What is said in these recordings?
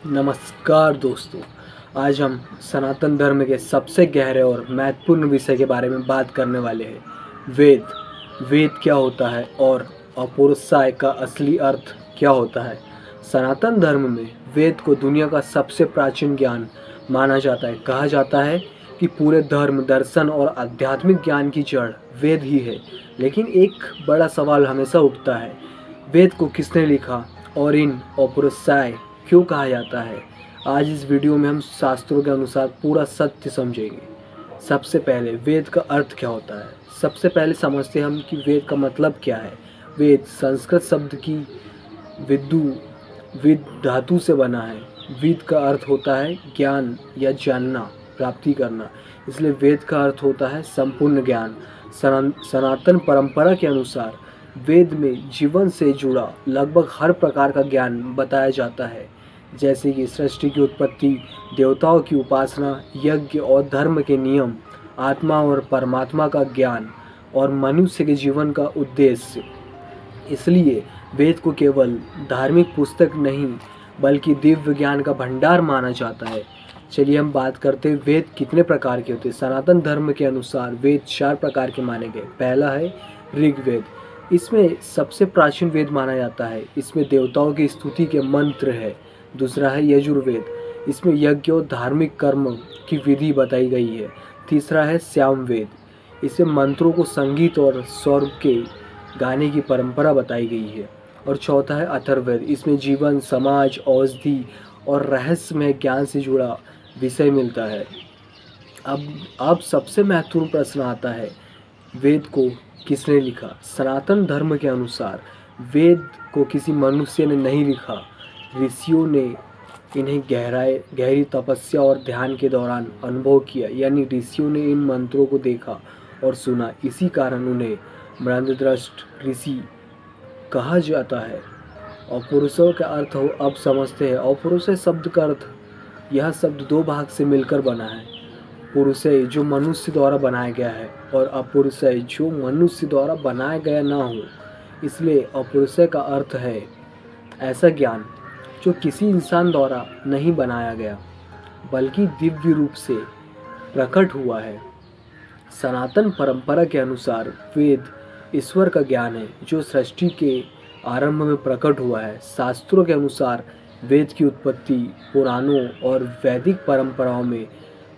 नमस्कार दोस्तों। आज हम सनातन धर्म के सबसे गहरे और महत्वपूर्ण विषय के बारे में बात करने वाले हैं। वेद क्या होता है और अपौरुषेय का असली अर्थ क्या होता है। सनातन धर्म में वेद को दुनिया का सबसे प्राचीन ज्ञान माना जाता है। कहा जाता है कि पूरे धर्म, दर्शन और आध्यात्मिक ज्ञान की जड़ वेद ही है। लेकिन एक बड़ा सवाल हमेशा उठता है, वेद को किसने लिखा और इन अपौरुषेय क्यों कहा जाता है। आज इस वीडियो में हम शास्त्रों के अनुसार पूरा सत्य समझेंगे। सबसे पहले वेद का अर्थ क्या होता है। सबसे पहले समझते हैं हम कि वेद का मतलब क्या है। वेद संस्कृत शब्द की विद्यु विद धातु से बना है। विद का अर्थ होता है ज्ञान या जानना, प्राप्ति करना, इसलिए वेद का अर्थ होता है संपूर्ण ज्ञान। सनातन परंपरा के अनुसार वेद में जीवन से जुड़ा लगभग हर प्रकार का ज्ञान बताया जाता है, जैसे कि सृष्टि की उत्पत्ति, देवताओं की उपासना, यज्ञ और धर्म के नियम, आत्मा और परमात्मा का ज्ञान और मनुष्य के जीवन का उद्देश्य। इसलिए वेद को केवल धार्मिक पुस्तक नहीं बल्कि दिव्य ज्ञान का भंडार माना जाता है। चलिए हम बात करते हैं वेद कितने प्रकार के होते हैं। सनातन धर्म के अनुसार वेद 4 प्रकार के माने गए। पहला है ऋग्वेद, इसमें सबसे प्राचीन वेद माना जाता है। इसमें देवताओं की स्तुति के मंत्र है। दूसरा है यजुर्वेद, इसमें यज्ञ और धार्मिक कर्म की विधि बताई गई है। तीसरा है सामवेद, इसमें मंत्रों को संगीत और स्वर के गाने की परंपरा बताई गई है। और चौथा है अथर्ववेद, इसमें जीवन, समाज, औषधि और रहस्यमय ज्ञान से जुड़ा विषय मिलता है। अब सबसे महत्वपूर्ण प्रश्न आता है, वेद को किसने लिखा। सनातन धर्म के अनुसार वेद को किसी मनुष्य ने नहीं लिखा। ऋषियों ने इन्हें गहरी तपस्या और ध्यान के दौरान अनुभव किया, यानी ऋषियों ने इन मंत्रों को देखा और सुना। इसी कारण उन्हें ब्रह्मदृष्ट ऋषि कहा जाता है। और पुरुषों का अर्थ हो अब समझते हैं। और पुरुषय शब्द का अर्थ, यह शब्द 2 भाग से मिलकर बना है। पुरुषय जो मनुष्य द्वारा बनाया गया है और अपौरुषेय जो मनुष्य द्वारा बनाया गया ना हो। इसलिए अपौरुषेय का अर्थ है ऐसा ज्ञान जो किसी इंसान द्वारा नहीं बनाया गया बल्कि दिव्य रूप से प्रकट हुआ है। सनातन परंपरा के अनुसार वेद ईश्वर का ज्ञान है जो सृष्टि के आरंभ में प्रकट हुआ है। शास्त्रों के अनुसार वेद की उत्पत्ति पुराणों और वैदिक परंपराओं में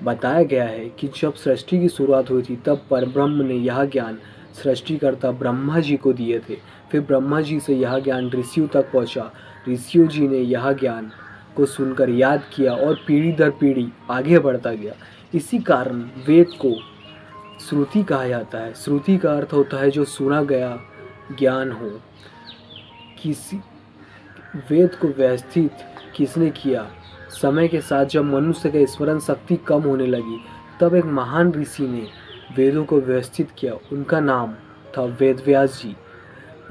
बताया गया है कि जब सृष्टि की शुरुआत हुई थी तब परब्रह्म ने यह ज्ञान सृष्टिकर्ता ब्रह्मा जी को दिए थे। फिर ब्रह्मा जी से यह ज्ञान ऋषियों तक पहुंचा। ऋषियों जी ने यह ज्ञान को सुनकर याद किया और पीढ़ी दर पीढ़ी आगे बढ़ता गया। इसी कारण वेद को श्रुति कहा जाता है। श्रुति का अर्थ होता है जो सुना गया ज्ञान हो। किसी वेद को व्यवस्थित किसने किया। समय के साथ जब मनुष्य की स्मरण शक्ति कम होने लगी तब एक महान ऋषि ने वेदों को व्यवस्थित किया। उनका नाम था वेदव्यास जी।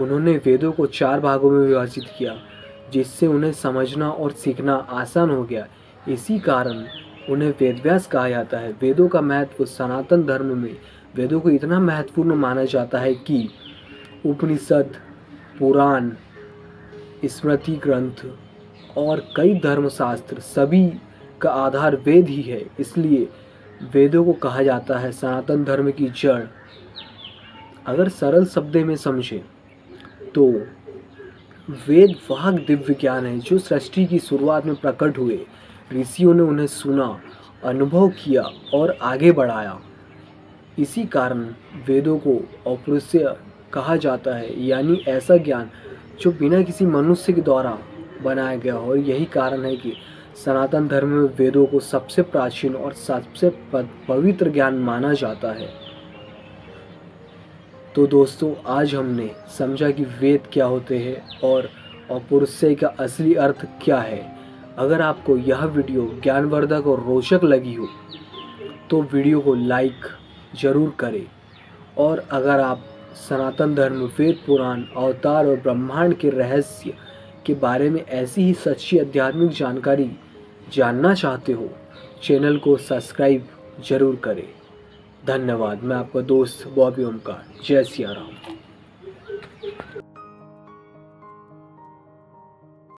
उन्होंने वेदों को 4 भागों में विभाजित किया जिससे उन्हें समझना और सीखना आसान हो गया। इसी कारण उन्हें वेदव्यास कहा जाता है। वेदों का महत्व सनातन धर्म में वेदों को इतना महत्वपूर्ण माना जाता है कि उपनिषद, पुराण, स्मृति ग्रंथ और कई धर्मशास्त्र सभी का आधार वेद ही है। इसलिए वेदों को कहा जाता है सनातन धर्म की जड़। अगर सरल शब्दों में समझें तो वेद वह दिव्य ज्ञान है जो सृष्टि की शुरुआत में प्रकट हुए। ऋषियों ने उन्हें सुना, अनुभव किया और आगे बढ़ाया। इसी कारण वेदों को अपौरुषेय कहा जाता है, यानी ऐसा ज्ञान जो बिना किसी मनुष्य के द्वारा बनाया गया हो। और यही कारण है कि सनातन धर्म में वेदों को सबसे प्राचीन और सबसे पवित्र ज्ञान माना जाता है। तो दोस्तों, आज हमने समझा कि वेद क्या होते हैं और अपौरुषेय का असली अर्थ क्या है। अगर आपको यह वीडियो ज्ञानवर्धक और रोचक लगी हो तो वीडियो को लाइक ज़रूर करें। और अगर आप सनातन धर्म, वेद, पुराण, अवतार और ब्रह्मांड के रहस्य के बारे में ऐसी ही सच्ची आध्यात्मिक जानकारी जानना चाहते हो, चैनल को सब्सक्राइब जरूर करें। धन्यवाद। मैं आपका दोस्त बॉबी ओमकार। जय सिया राम।